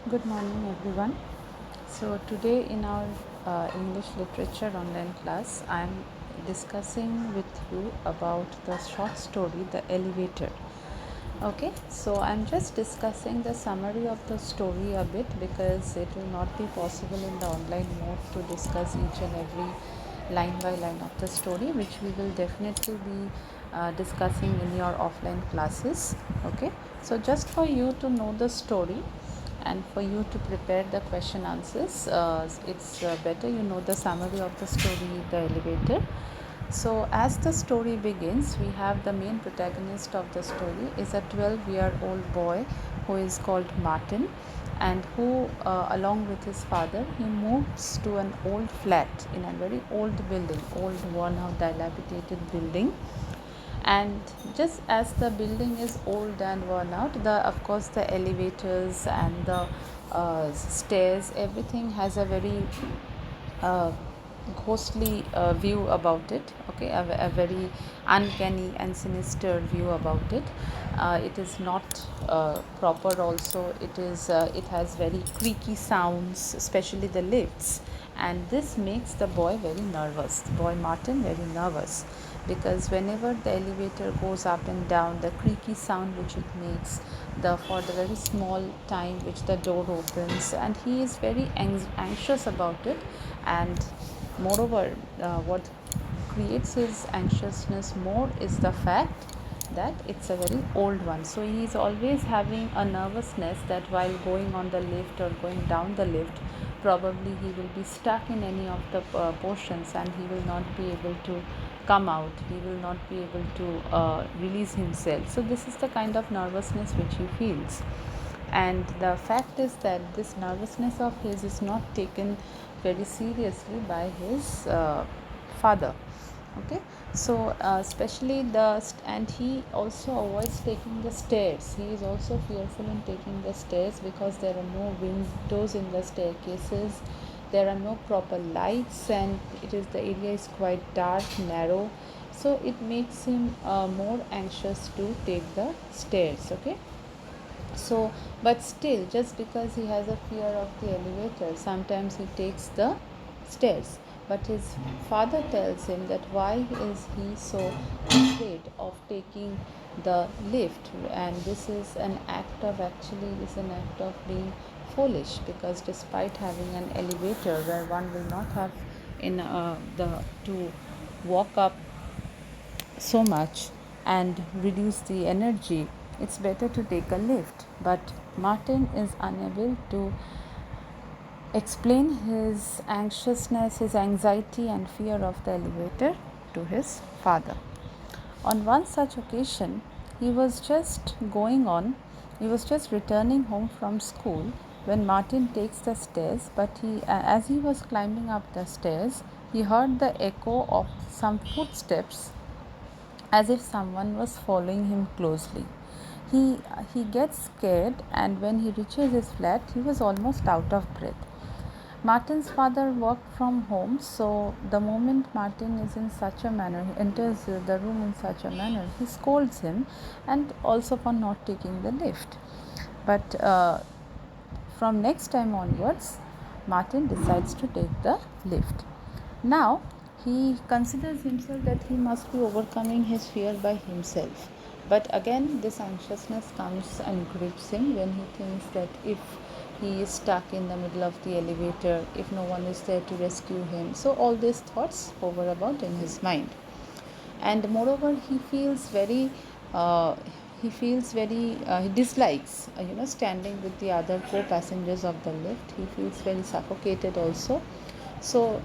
Good morning, everyone. So, today in our English literature online class, I am discussing with you about the short story The Elevator. Okay, so I'm just discussing the summary of the story a bit because it will not be possible in the online mode to discuss each and every line by line of the story, which we will definitely be discussing in your offline classes. Okay, so just for you to know the story and for you to prepare the question answers, it's better you know the summary of the story, The Elevator. So as the story begins, we have the main protagonist of the story is a 12-year-old boy who is called Martin, and who along with his father he moves to an old flat in a very old building, old worn out dilapidated building. And just as the building is old and worn out, the of course the elevators and the stairs, everything has a very uh, ghostly view about it. Okay, a very uncanny and sinister view about it. It is not proper also. It has very creaky sounds, especially the lifts, and this makes the boy very nervous, the boy Martin very nervous, because whenever the elevator goes up and down, the creaky sound which it makes, the for the very small time which the door opens, and he is very anxious about it. And moreover, what creates his anxiousness more is the fact that it's a very old one, so he is always having a nervousness that while going on the lift or going down the lift, probably he will be stuck in any of the portions, and he will not be able to come out, he will not be able to release himself. So this is the kind of nervousness which he feels, and the fact is that this nervousness of his is not taken very seriously by his father. Okay, so especially and he also avoids taking the stairs. He is also fearful in taking the stairs because there are no windows in the staircases, there are no proper lights, and the area is quite dark, narrow, so it makes him more anxious to take the stairs. Okay, so but still, just because he has a fear of the elevator, sometimes he takes the stairs. But his father tells him that why is he so afraid of taking the lift, and this is an act of actually is an act of being foolish, because despite having an elevator where one will not have in the to walk up so much and reduce the energy, it's better to take a lift. But Martin is unable to explain his anxiousness, his anxiety, and fear of the elevator to his father. On one such occasion, he was just going on, he was just returning home from school when Martin takes the stairs, but as he was climbing up the stairs, he heard the echo of some footsteps as if someone was following him closely. He gets scared, and when he reaches his flat, he was almost out of breath. Martin's father worked from home, so the moment Martin is in such a manner, he enters the room in such a manner, he scolds him, and also for not taking the lift. But from next time onwards, Martin decides to take the lift. Now, he considers himself that he must be overcoming his fear by himself. But again, this anxiousness comes and grips him when he thinks that if he is stuck in the middle of the elevator, if no one is there to rescue him. So, all these thoughts hover about in his mind. And moreover, uh, he dislikes standing with the other co-passengers of the lift. He feels very suffocated also. So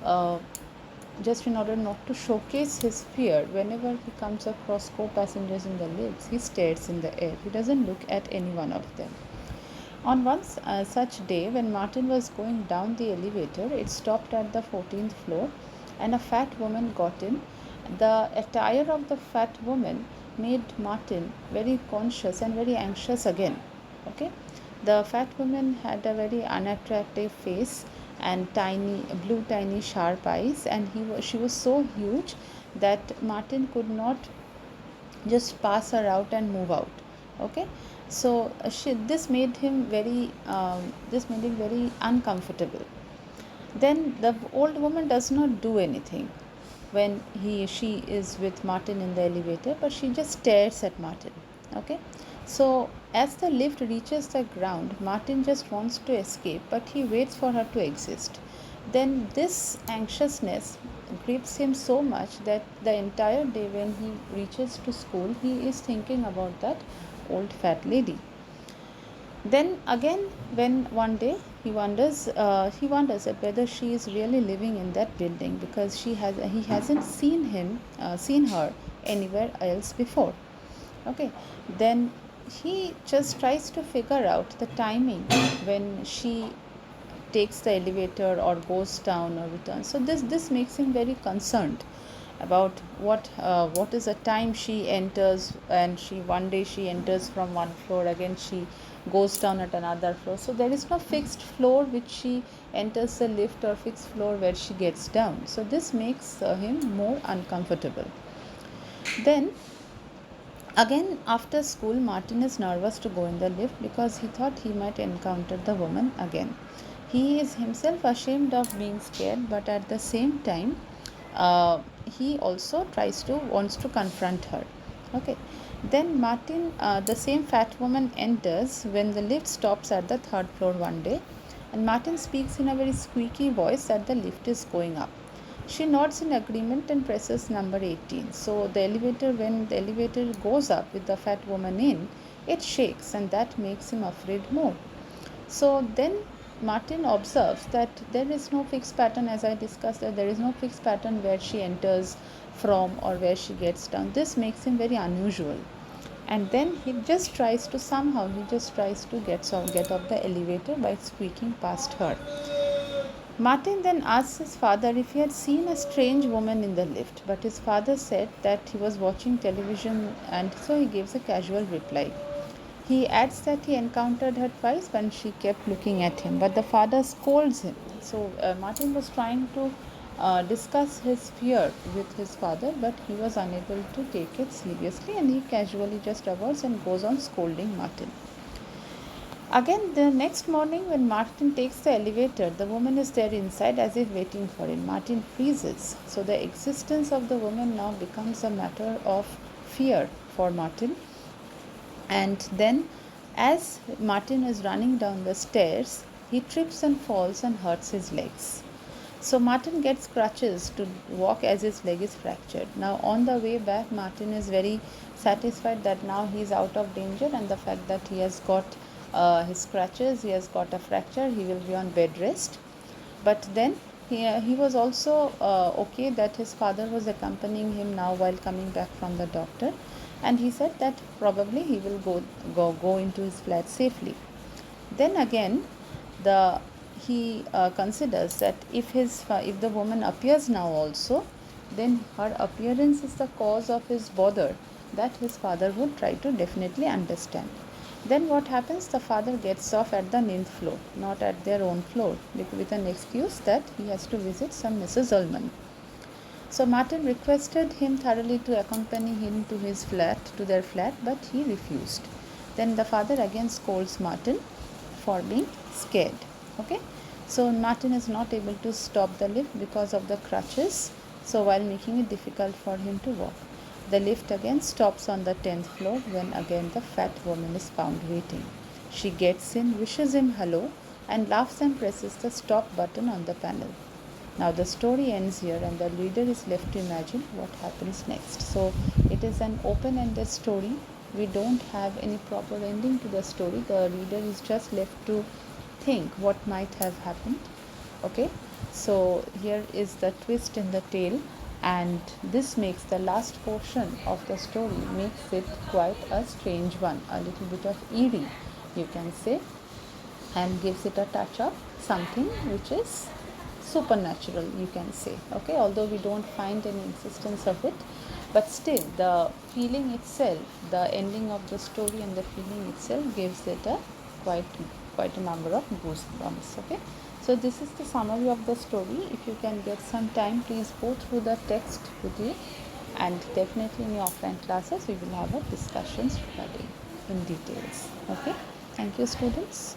uh, just in order not to showcase his fear, whenever he comes across co-passengers in the lifts, he stares in the air, he doesn't look at any one of them. On one such day, when Martin was going down the elevator, it stopped at the 14th floor, and a fat woman got in. The attire of the fat woman made Martin very conscious and very anxious again. Okay, the fat woman had a very unattractive face and tiny sharp eyes, and she was so huge that Martin could not just pass her out and move out. Okay, So this made him very uncomfortable. Then the old woman does not do anything when she is with Martin in the elevator, but she just stares at Martin. Okay, so as the lift reaches the ground, Martin just wants to escape, but he waits for her to exist. Then this anxiousness grips him so much that the entire day when he reaches to school, he is thinking about that old fat lady. Then again, when one day he wonders that whether she is really living in that building, because he hasn't seen her anywhere else before. Okay, then he just tries to figure out the timing when she takes the elevator or goes down or returns. So this makes him very concerned about what is the time she enters, and she one day she enters from one floor, again she goes down at another floor. So there is no fixed floor which she enters the lift, or fixed floor where she gets down. So this makes him more uncomfortable. Then again, after school, Martin is nervous to go in the lift because he thought he might encounter the woman again. He is himself ashamed of being scared, but at the same time, he also wants to confront her. Okay. Then Martin, the same fat woman enters when the lift stops at the third floor one day, and Martin speaks in a very squeaky voice that the lift is going up. She nods in agreement and presses number 18. So when the elevator goes up with the fat woman in, it shakes, and that makes him afraid more. So then Martin observes that there is no fixed pattern, as I discussed, that there is no fixed pattern where she enters from or where she gets down. This makes him very unusual. And then he just tries to get off the elevator by squeaking past her. Martin then asks his father if he had seen a strange woman in the lift, but his father said that he was watching television, and so he gives a casual reply. He adds that he encountered her twice when she kept looking at him, but the father scolds him. So Martin was trying to discuss his fear with his father, but he was unable to take it seriously, and he casually just avoids and goes on scolding Martin. Again, the next morning, when Martin takes the elevator, the woman is there inside as if waiting for him. Martin freezes. So, the existence of the woman now becomes a matter of fear for Martin. And then, as Martin is running down the stairs, he trips and falls and hurts his legs. So Martin gets crutches to walk as his leg is fractured. Now on the way back, Martin is very satisfied that now he is out of danger, and the fact that he has got his crutches, he has got a fracture, he will be on bed rest. But then he was also okay that his father was accompanying him now while coming back from the doctor, and he said that probably he will go into his flat safely. Then again, the he considers that if the woman appears now also, then her appearance is the cause of his bother that his father would try to definitely understand. Then what happens? The father gets off at the 9th floor, not at their own floor, with an excuse that he has to visit some Mrs. Ullman. So Martin requested him thoroughly to accompany him to their flat, but he refused. Then the father again scolds Martin for being scared. Okay, so Martin is not able to stop the lift because of the crutches, so while making it difficult for him to walk. The lift again stops on the 10th floor when again the fat woman is found waiting. She gets in, wishes him hello, and laughs and presses the stop button on the panel. Now the story ends here, and the reader is left to imagine what happens next. So it is an open-ended story. We don't have any proper ending to the story. The reader is just left to think what might have happened. Okay, so here is the twist in the tale, and this makes the last portion of the story makes it quite a strange one, a little bit of eerie, you can say, and gives it a touch of something which is supernatural, you can say. Okay, although we don't find any existence of it, but still the feeling itself, the ending of the story and the feeling itself gives it a quite a number of goosebumps. Okay, so this is the summary of the story. If you can get some time, please go through the text with you, and definitely in your offline classes we will have a discussions regarding. in details. Okay, thank you students.